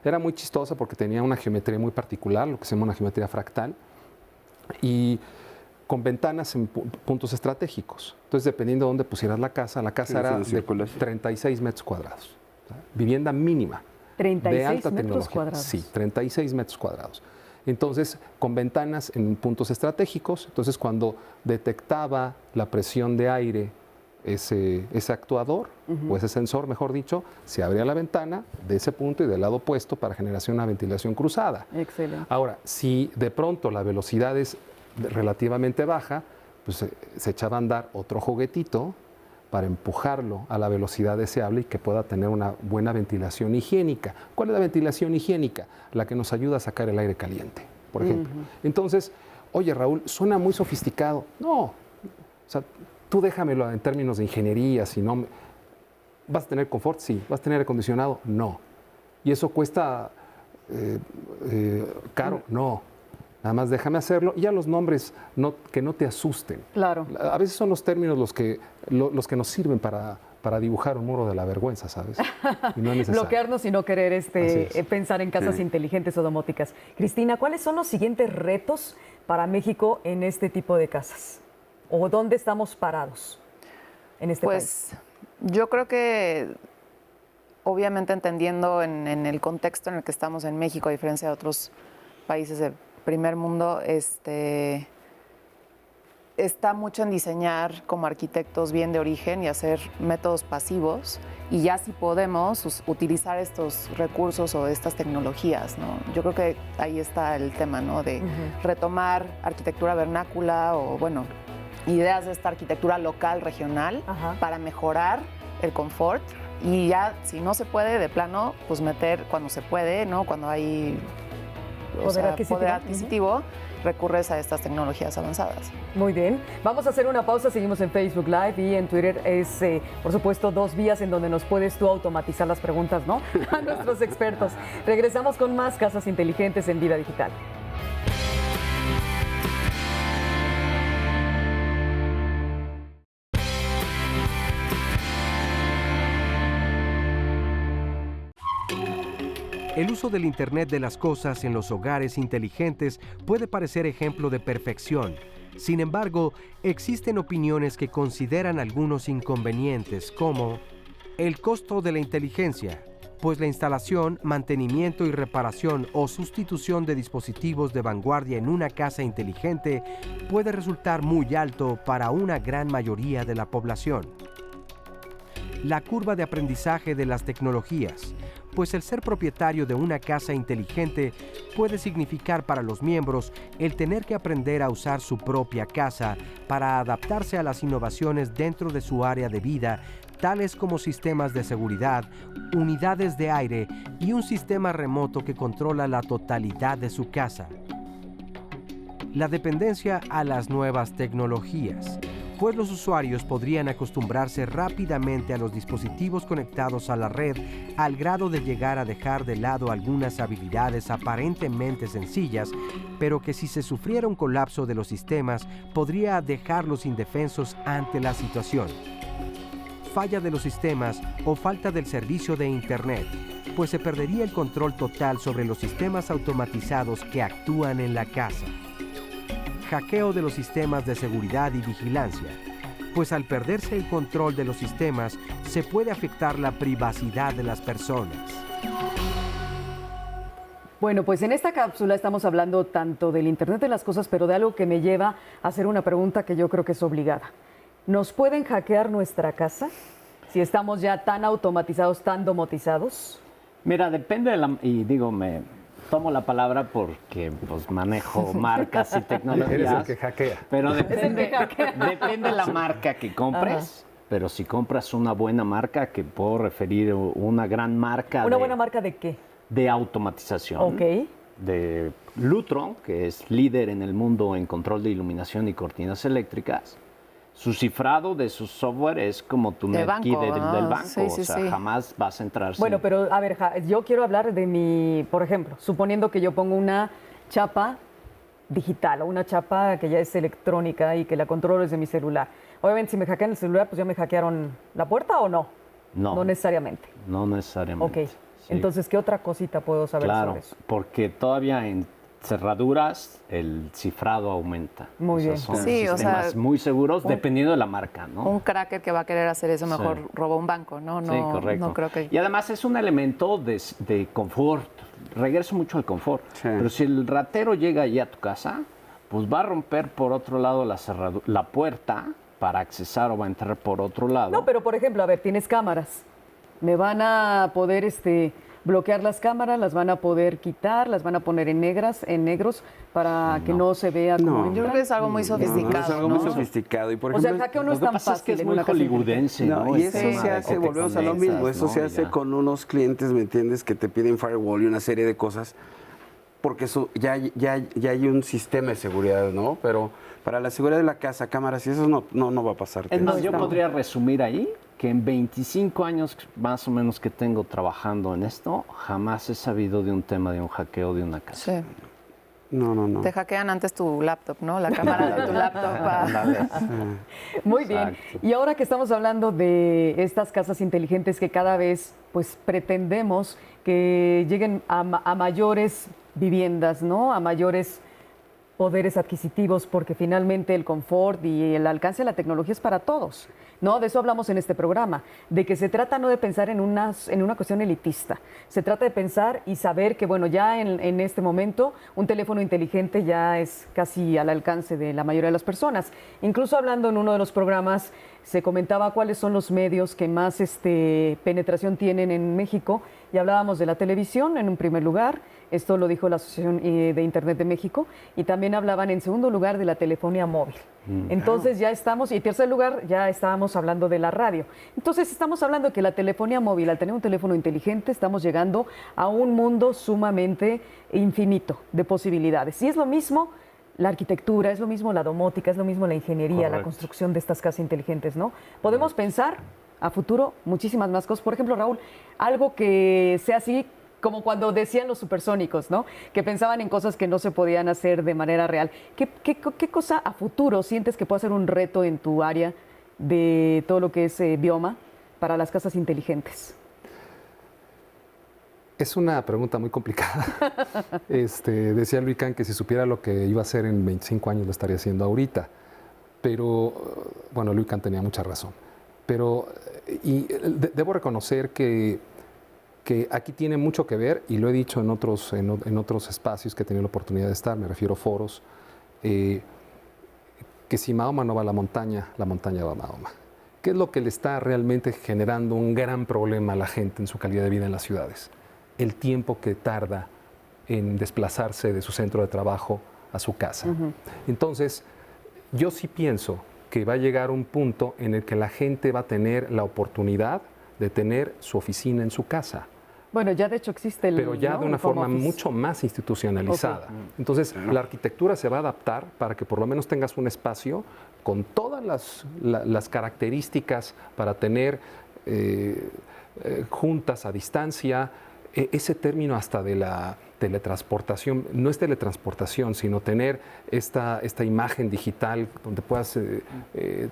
Speaker 6: Era muy chistosa porque tenía una geometría muy particular, lo que se llama una geometría fractal, y con ventanas en puntos estratégicos. Entonces, dependiendo de dónde pusieras la casa era de 36 metros cuadrados. Vivienda mínima.
Speaker 1: 36
Speaker 6: de alta
Speaker 1: metros
Speaker 6: tecnología.
Speaker 1: cuadrados.
Speaker 6: Sí, 36 metros cuadrados. Entonces, con ventanas en puntos estratégicos, entonces cuando detectaba la presión de aire ese actuador, o ese sensor, mejor dicho, se abría la ventana de ese punto y del lado opuesto para generación de una ventilación cruzada.
Speaker 1: Excelente.
Speaker 6: Ahora, si de pronto la velocidad es relativamente baja, pues se echaba a andar otro juguetito para empujarlo a la velocidad deseable y que pueda tener una buena ventilación higiénica. ¿Cuál es la ventilación higiénica? La que nos ayuda a sacar el aire caliente, por ejemplo. Entonces, oye, Raúl, suena muy sofisticado. No, o sea, tú déjamelo en términos de ingeniería, si no... ¿Vas a tener confort? Sí. ¿Vas a tener aire acondicionado? No. ¿Y eso cuesta caro? No. Nada más déjame hacerlo y ya los nombres que no te asusten.
Speaker 1: Claro.
Speaker 6: A veces son los términos los que nos sirven para dibujar un muro de la vergüenza, ¿sabes? Y no es necesario.
Speaker 1: Bloquearnos y no querer pensar en casas inteligentes o domóticas. Cristina, ¿cuáles son los siguientes retos para México en este tipo de casas? ¿O dónde estamos parados en este país?
Speaker 5: Pues yo creo que obviamente entendiendo en el contexto en el que estamos en México, a diferencia de otros países de primer mundo, está mucho en diseñar como arquitectos bien de origen y hacer métodos pasivos, y ya si podemos utilizar estos recursos o estas tecnologías, ¿no? Yo creo que ahí está el tema, ¿no? De retomar arquitectura vernácula o, bueno, ideas de esta arquitectura local, regional, para mejorar el confort, y ya si no se puede, de plano, pues meter cuando se puede, ¿no? Cuando hay poder adquisitivo, recurres a estas tecnologías avanzadas.
Speaker 1: Muy bien. Vamos a hacer una pausa. Seguimos en Facebook Live y en Twitter. Es, por supuesto, 2 vías en donde nos puedes tú automatizar las preguntas, ¿no? A nuestros expertos. Regresamos con más Casas Inteligentes en Vida Digital.
Speaker 2: El uso del Internet de las cosas en los hogares inteligentes puede parecer ejemplo de perfección. Sin embargo, existen opiniones que consideran algunos inconvenientes como el costo de la inteligencia, pues la instalación, mantenimiento y reparación o sustitución de dispositivos de vanguardia en una casa inteligente puede resultar muy alto para una gran mayoría de la población. La curva de aprendizaje de las tecnologías, pues el ser propietario de una casa inteligente puede significar para los miembros el tener que aprender a usar su propia casa para adaptarse a las innovaciones dentro de su área de vida, tales como sistemas de seguridad, unidades de aire y un sistema remoto que controla la totalidad de su casa. La dependencia a las nuevas tecnologías, pues los usuarios podrían acostumbrarse rápidamente a los dispositivos conectados a la red al grado de llegar a dejar de lado algunas habilidades aparentemente sencillas, pero que si se sufriera un colapso de los sistemas podría dejarlos indefensos ante la situación. Falla de los sistemas o falta del servicio de Internet, pues se perdería el control total sobre los sistemas automatizados que actúan en la casa. Hackeo de los sistemas de seguridad y vigilancia, pues al perderse el control de los sistemas se puede afectar la privacidad de las personas.
Speaker 1: Bueno, pues en esta cápsula estamos hablando tanto del Internet de las cosas, pero de algo que me lleva a hacer una pregunta que yo creo que es obligada. ¿Nos pueden hackear nuestra casa si estamos ya tan automatizados, tan domotizados?
Speaker 4: Mira, depende de la... Y digo, me tomo la palabra porque pues, manejo marcas y tecnologías.
Speaker 6: Eres el que hackea.
Speaker 4: Pero depende de la marca que compres. Ajá. Pero si compras una buena marca, que puedo referir una gran marca.
Speaker 1: ¿Una buena marca de qué?
Speaker 4: De automatización.
Speaker 1: Ok.
Speaker 4: De Lutron, que es líder en el mundo en control de iluminación y cortinas eléctricas. Su cifrado de su software es como tu NetKey del banco,
Speaker 5: sí, sí,
Speaker 4: o sea,
Speaker 5: sí.
Speaker 4: jamás vas a entrar.
Speaker 1: Bueno, pero a ver, yo quiero hablar de mi, por ejemplo, suponiendo que yo pongo una chapa digital o una chapa que ya es electrónica y que la controlo desde mi celular. Obviamente, si me hackean el celular, pues ya me hackearon la puerta o no.
Speaker 4: No.
Speaker 1: No necesariamente.
Speaker 4: No necesariamente.
Speaker 1: Ok.
Speaker 4: Sí.
Speaker 1: Entonces, ¿qué otra cosita puedo saber sobre eso?
Speaker 4: Porque todavía en cerraduras el cifrado aumenta.
Speaker 1: Muy bien.
Speaker 4: Son
Speaker 5: sí,
Speaker 4: sistemas muy seguros dependiendo de la marca, ¿no?
Speaker 5: Un cracker que va a querer hacer eso mejor roba un banco, ¿no?
Speaker 4: Sí, correcto.
Speaker 5: No creo que...
Speaker 4: Y además es un elemento de confort. Regreso mucho al confort. Sí. Pero si el ratero llega allí a tu casa, pues va a romper por otro lado la puerta para accesar o va a entrar por otro lado.
Speaker 1: No, pero por ejemplo, a ver, tienes cámaras. Me van a poder bloquear las cámaras, las van a poder quitar, las van a poner en negros para que no se vea como...
Speaker 5: Yo creo que es algo muy sofisticado.
Speaker 3: No, es algo muy sofisticado. Y por ejemplo,
Speaker 1: el hackeo no es tan fácil.
Speaker 4: Es que es muy hollywoodense, ¿no?
Speaker 3: Y eso se hace, volvemos a lo mismo, eso se hace con unos clientes, ¿me entiendes? Que te piden firewall y una serie de cosas, porque eso ya hay un sistema de seguridad, ¿no? Pero para la seguridad de la casa, cámaras y eso no va a pasar.
Speaker 4: Es más, yo podría resumir ahí que en 25 años más o menos que tengo trabajando en esto, jamás he sabido de un tema de un hackeo de una casa.
Speaker 5: Sí.
Speaker 3: No.
Speaker 5: Te hackean antes tu laptop, ¿no? La cámara de tu laptop.
Speaker 1: Muy bien. Y ahora que estamos hablando de estas casas inteligentes que cada vez pues pretendemos que lleguen a mayores viviendas, ¿no? A mayores poderes adquisitivos, porque finalmente el confort y el alcance de la tecnología es para todos, ¿no? De eso hablamos en este programa, de que se trata no de pensar en una cuestión elitista, se trata de pensar y saber que, bueno, ya en este momento un teléfono inteligente ya es casi al alcance de la mayoría de las personas. Incluso hablando en uno de los programas se comentaba cuáles son los medios que más penetración tienen en México y hablábamos de la televisión en un primer lugar. Esto lo dijo la Asociación de Internet de México, y también hablaban en segundo lugar de la telefonía móvil. Entonces ya estamos, y en tercer lugar ya estábamos hablando de la radio. Entonces estamos hablando de que la telefonía móvil, al tener un teléfono inteligente, estamos llegando a un mundo sumamente infinito de posibilidades. Y es lo mismo la arquitectura, es lo mismo la domótica, es lo mismo la ingeniería, correcto, la construcción de estas casas inteligentes, ¿no? Podemos pensar a futuro muchísimas más cosas. Por ejemplo, Raúl, algo que sea así como cuando decían los supersónicos, ¿no? Que pensaban en cosas que no se podían hacer de manera real. ¿Qué cosa a futuro sientes que puede ser un reto en tu área de todo lo que es bioma para las casas inteligentes?
Speaker 6: Es una pregunta muy complicada. Decía Luis Can que si supiera lo que iba a hacer en 25 años lo estaría haciendo ahorita. Pero, bueno, Luis Can tenía mucha razón. Pero, debo reconocer que que aquí tiene mucho que ver, y lo he dicho en otros espacios que he tenido la oportunidad de estar, me refiero a foros, que si Mahoma no va a la montaña va a Mahoma. ¿Qué es lo que le está realmente generando un gran problema a la gente en su calidad de vida en las ciudades? El tiempo que tarda en desplazarse de su centro de trabajo a su casa. Entonces, yo sí pienso que va a llegar un punto en el que la gente va a tener la oportunidad de tener su oficina en su casa.
Speaker 1: Bueno, ya de hecho existe el...
Speaker 6: Pero ya
Speaker 1: ¿no?
Speaker 6: de una
Speaker 1: el home
Speaker 6: forma
Speaker 1: office.
Speaker 6: mucho más institucionalizada. Entonces, la arquitectura se va a adaptar para que por lo menos tengas un espacio con todas las características para tener juntas a distancia. Ese término hasta de la teletransportación, no es teletransportación, sino tener esta imagen digital donde puedas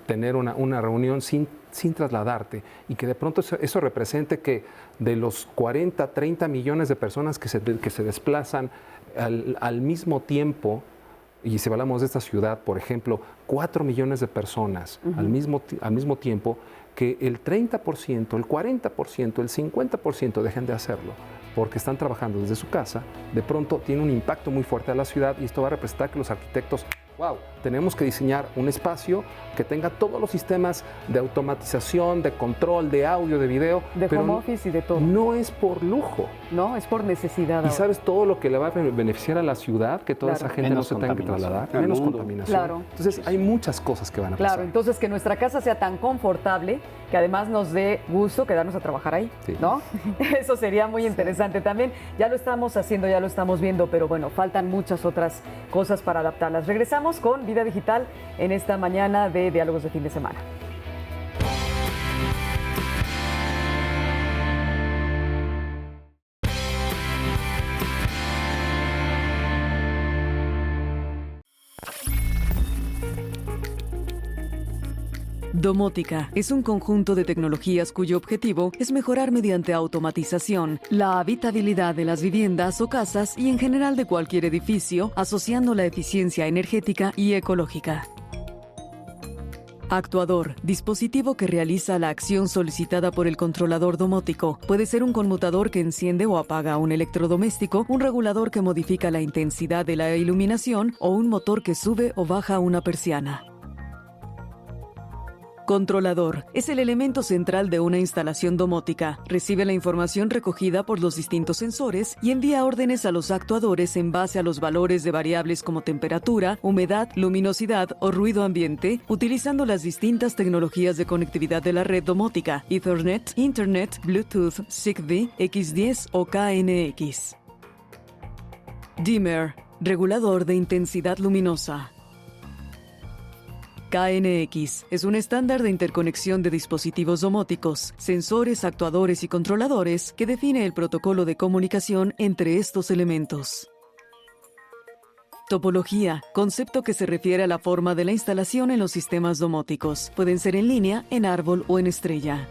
Speaker 6: tener una reunión sin trasladarte, y que de pronto eso represente que de los 40, 30 millones de personas que se desplazan al mismo tiempo, y si hablamos de esta ciudad, por ejemplo, 4 millones de personas al mismo tiempo, que el 30%, el 40%, el 50% dejen de hacerlo porque están trabajando desde su casa, de pronto tiene un impacto muy fuerte a la ciudad, y esto va a representar que los arquitectos, wow, tenemos que diseñar un espacio que tenga todos los sistemas de automatización, de control, de audio, de video.
Speaker 1: De
Speaker 6: pero
Speaker 1: home office y de todo.
Speaker 6: No es por lujo.
Speaker 1: No, es por necesidad.
Speaker 6: Y
Speaker 1: ahora.
Speaker 6: ¿sabes todo lo que le va a beneficiar a la ciudad? Que toda
Speaker 1: Claro.
Speaker 6: esa gente
Speaker 4: Menos
Speaker 6: no se tenga que
Speaker 4: contaminación.
Speaker 6: trasladar. Menos contaminación.
Speaker 1: Claro.
Speaker 6: Entonces hay muchas cosas que van a pasar.
Speaker 1: Claro, entonces que nuestra casa sea tan confortable que además nos dé gusto quedarnos a trabajar ahí,
Speaker 6: Sí.
Speaker 1: ¿no? Eso sería muy interesante también. Ya lo estamos haciendo, ya lo estamos viendo, pero bueno, faltan muchas otras cosas para adaptarlas. Regresamos con Vida Digital en esta mañana de Diálogos de Fin de Semana.
Speaker 7: Domótica es un conjunto de tecnologías cuyo objetivo es mejorar mediante automatización la habitabilidad de las viviendas o casas y en general de cualquier edificio, asociando la eficiencia energética y ecológica. Actuador, dispositivo que realiza la acción solicitada por el controlador domótico. Puede ser un conmutador que enciende o apaga un electrodoméstico, un regulador que modifica la intensidad de la iluminación o un motor que sube o baja una persiana. Controlador es el elemento central de una instalación domótica. Recibe la información recogida por los distintos sensores y envía órdenes a los actuadores en base a los valores de variables como temperatura, humedad, luminosidad o ruido ambiente, utilizando las distintas tecnologías de conectividad de la red domótica: Ethernet, Internet, Bluetooth, Zigbee, X10 o KNX. Dimmer, regulador de intensidad luminosa. KNX es un estándar de interconexión de dispositivos domóticos, sensores, actuadores y controladores que define el protocolo de comunicación entre estos elementos. Topología, concepto que se refiere a la forma de la instalación en los sistemas domóticos. Pueden ser en línea, en árbol o en estrella.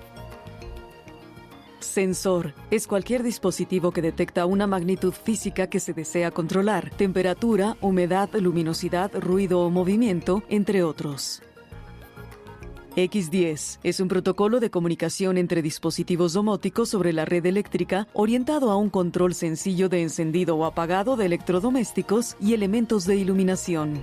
Speaker 7: Sensor es cualquier dispositivo que detecta una magnitud física que se desea controlar: temperatura, humedad, luminosidad, ruido o movimiento, entre otros. X10 es un protocolo de comunicación entre dispositivos domóticos sobre la red eléctrica orientado a un control sencillo de encendido o apagado de electrodomésticos y elementos de iluminación.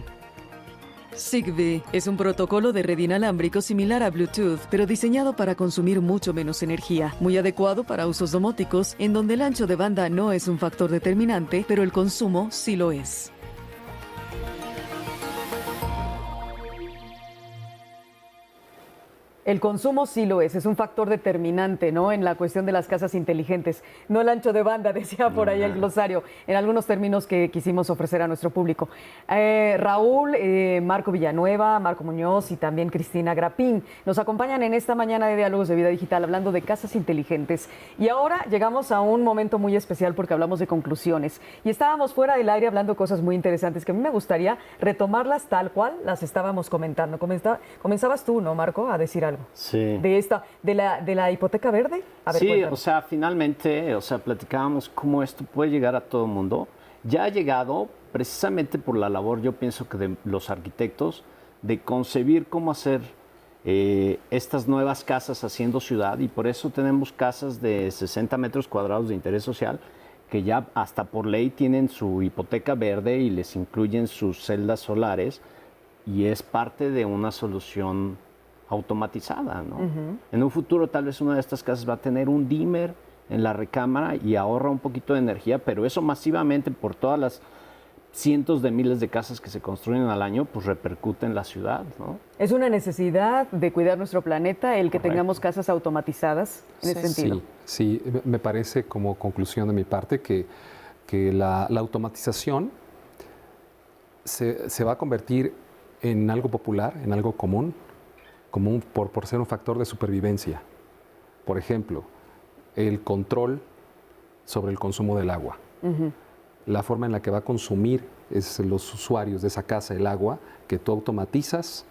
Speaker 7: Zigbee es un protocolo de red inalámbrico similar a Bluetooth, pero diseñado para consumir mucho menos energía, muy adecuado para usos domóticos, en donde el ancho de banda no es un factor determinante, pero el consumo sí lo es.
Speaker 1: El consumo sí lo es un factor determinante, ¿no? En la cuestión de las casas inteligentes. No el ancho de banda, decía por ahí el glosario, en algunos términos que quisimos ofrecer a nuestro público. Raúl, Marco Villanueva, Marco Muñoz y también Cristina Grapín nos acompañan en esta mañana de Diálogos de Vida Digital hablando de casas inteligentes. Y ahora llegamos a un momento muy especial porque hablamos de conclusiones. Y estábamos fuera del aire hablando cosas muy interesantes que a mí me gustaría retomarlas tal cual las estábamos comentando. Comenzabas tú, ¿no, Marco, a decir algo?
Speaker 4: Sí.
Speaker 1: De la hipoteca verde. A ver,
Speaker 4: Sí,
Speaker 1: cuéntanos.
Speaker 4: o sea, finalmente, platicábamos cómo esto puede llegar a todo el mundo. Ya ha llegado precisamente por la labor, yo pienso que de los arquitectos, de concebir cómo hacer estas nuevas casas haciendo ciudad, y por eso tenemos casas de 60 metros cuadrados de interés social que ya hasta por ley tienen su hipoteca verde y les incluyen sus celdas solares, y es parte de una solución automatizada, ¿no? En un futuro tal vez una de estas casas va a tener un dimmer en la recámara y ahorra un poquito de energía, pero eso masivamente por todas las cientos de miles de casas que se construyen al año, pues repercute en la ciudad, ¿no?
Speaker 1: Es una necesidad de cuidar nuestro planeta el que tengamos casas automatizadas en ese sentido.
Speaker 6: Sí, me parece como conclusión de mi parte que la automatización se va a convertir en algo popular, en algo común por ser un factor de supervivencia. Por ejemplo, el control sobre el consumo del agua. La forma en la que va a consumir los usuarios de esa casa el agua, que tú automatizas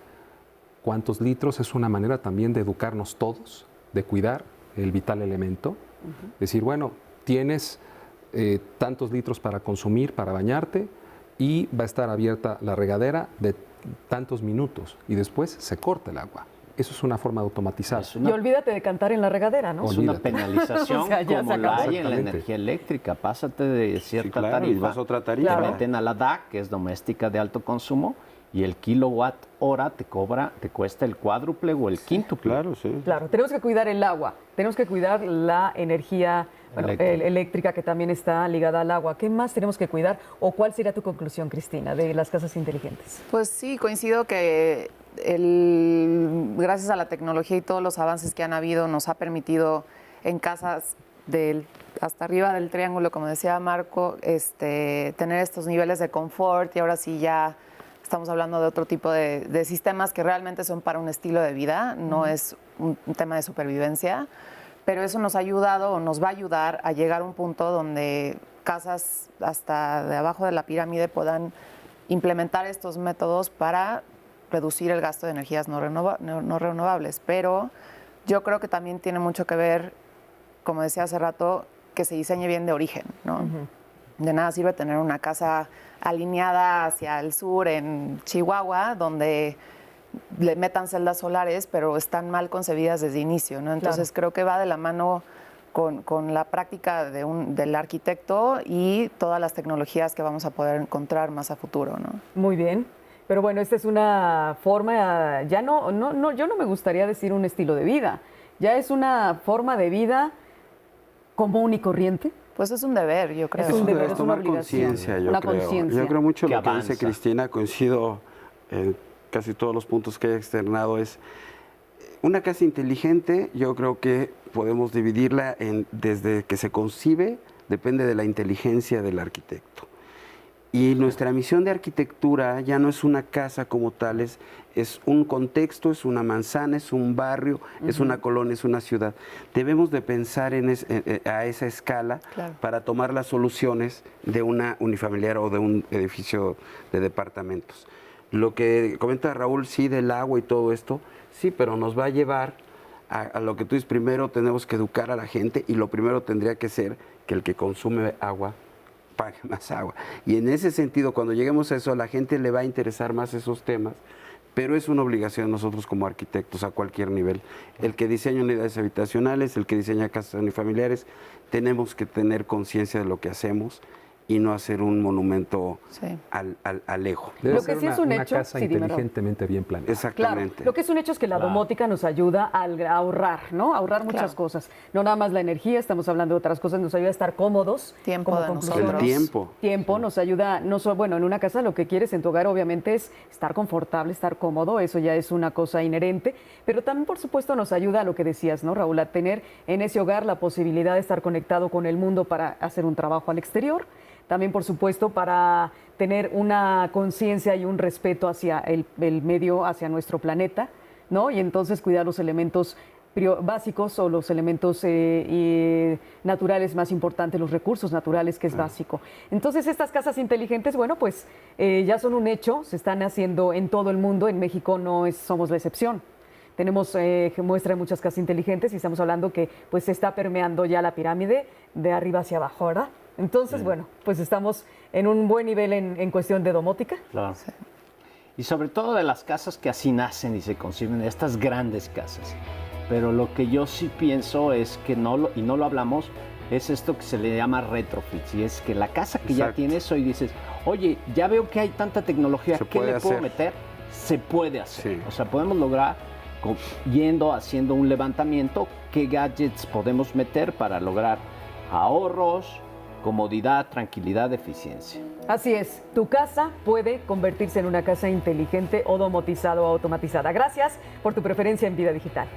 Speaker 6: cuántos litros, es una manera también de educarnos todos, de cuidar el vital elemento. Decir, bueno, tienes tantos litros para consumir, para bañarte, y va a estar abierta la regadera de tantos minutos y después se corta el agua. Eso es una forma de automatizar.
Speaker 1: Y olvídate de cantar en la regadera, ¿no?
Speaker 4: Es una penalización
Speaker 1: O sea, ya
Speaker 4: como
Speaker 1: se
Speaker 4: la
Speaker 1: acabó.
Speaker 4: hay en la energía eléctrica. Pásate de cierta
Speaker 3: claro, y
Speaker 4: tarifa.
Speaker 3: vas a otra tarifa.
Speaker 4: Te meten a la DAC, que es doméstica de alto consumo, y el kilowatt hora te cuesta el cuádruple o el quíntuple.
Speaker 3: Claro, sí.
Speaker 1: Claro, tenemos que cuidar el agua, tenemos que cuidar la energía eléctrica que también está ligada al agua. ¿Qué más tenemos que cuidar? ¿O cuál sería tu conclusión, Cristina, de las casas inteligentes?
Speaker 5: Pues sí, coincido que gracias a la tecnología y todos los avances que han habido, nos ha permitido en casas hasta arriba del triángulo, como decía Marco, tener estos niveles de confort, y ahora sí ya estamos hablando de otro tipo de sistemas que realmente son para un estilo de vida, no es un tema de supervivencia, pero eso nos ha ayudado o nos va a ayudar a llegar a un punto donde casas hasta de abajo de la pirámide puedan implementar estos métodos para reducir el gasto de energías no renovables. Pero yo creo que también tiene mucho que ver, como decía hace rato, que se diseñe bien de origen, ¿no? De nada sirve tener una casa alineada hacia el sur en Chihuahua, donde le metan celdas solares, pero están mal concebidas desde inicio, ¿no? Entonces creo que va de la mano con la práctica del arquitecto y todas las tecnologías que vamos a poder encontrar más a futuro, ¿no?
Speaker 1: Muy bien. Pero bueno, esta es una forma, ya yo no me gustaría decir un estilo de vida, ya es una forma de vida común y corriente.
Speaker 5: Pues es un deber, yo creo.
Speaker 1: Es un deber, es una
Speaker 3: tomar
Speaker 1: obligación.
Speaker 3: conciencia, yo
Speaker 1: Una
Speaker 3: creo.
Speaker 1: conciencia.
Speaker 3: Yo creo mucho
Speaker 4: Que
Speaker 3: lo que
Speaker 4: avanza.
Speaker 3: dice Cristina, coincido en casi todos los puntos que he externado. Es una casa inteligente, yo creo que podemos dividirla desde que se concibe, depende de la inteligencia del arquitecto. Y nuestra misión de arquitectura ya no es una casa como tal, es un contexto, es una manzana, es un barrio, es una colonia, es una ciudad. Debemos de pensar a esa escala para tomar las soluciones de una unifamiliar o de un edificio de departamentos. Lo que comenta Raúl, sí, del agua y todo esto, sí, pero nos va a llevar a lo que tú dices. Primero tenemos que educar a la gente, y lo primero tendría que ser que el que consume agua pague más agua. Y en ese sentido, cuando lleguemos a eso, a la gente le va a interesar más esos temas, pero es una obligación de nosotros como arquitectos a cualquier nivel. El que diseña unidades habitacionales, el que diseña casas unifamiliares, tenemos que tener conciencia de lo que hacemos y no hacer un monumento al ego.
Speaker 6: Debe
Speaker 1: Lo que
Speaker 6: ser
Speaker 1: sí es un hecho,
Speaker 6: una casa
Speaker 1: sí, dime,
Speaker 6: inteligentemente bien planeada.
Speaker 3: Exactamente.
Speaker 1: Claro, lo que es un hecho es que la domótica nos ayuda a ahorrar, ¿no? A ahorrar muchas cosas. No nada más la energía, estamos hablando de otras cosas, nos ayuda a estar cómodos.
Speaker 5: Tiempo
Speaker 1: como
Speaker 5: de
Speaker 1: conclusión.
Speaker 5: nosotros.
Speaker 3: El tiempo.
Speaker 1: Tiempo nos ayuda, bueno, en una casa lo que quieres en tu hogar obviamente es estar confortable, estar cómodo, eso ya es una cosa inherente, pero también por supuesto nos ayuda a lo que decías, ¿no, Raúl? A tener en ese hogar la posibilidad de estar conectado con el mundo para hacer un trabajo al exterior. También, por supuesto, para tener una conciencia y un respeto hacia el medio, hacia nuestro planeta, ¿no? Y entonces cuidar los elementos básicos o los elementos naturales más importantes, los recursos naturales, que es básico. Entonces, estas casas inteligentes, bueno, pues ya son un hecho, se están haciendo en todo el mundo, en México no somos la excepción. Tenemos muestra de muchas casas inteligentes y estamos hablando que pues se está permeando ya la pirámide de arriba hacia abajo, ¿verdad? Entonces, bueno, pues estamos en un buen nivel en cuestión de domótica.
Speaker 4: Claro. y sobre todo de las casas que así nacen y se conciben, estas grandes casas. Pero lo que yo sí pienso es que no lo hablamos, es esto que se le llama retrofits, y es que la casa que ya tienes hoy dices, oye, ya veo que hay tanta tecnología, ¿qué le puedo meter? Se puede hacer.
Speaker 3: Sí.
Speaker 4: O sea, podemos lograr, haciendo un levantamiento, qué gadgets podemos meter para lograr ahorros, comodidad, tranquilidad, eficiencia.
Speaker 1: Así es, tu casa puede convertirse en una casa inteligente o domotizada o automatizada. Gracias por tu preferencia en Vida Digital.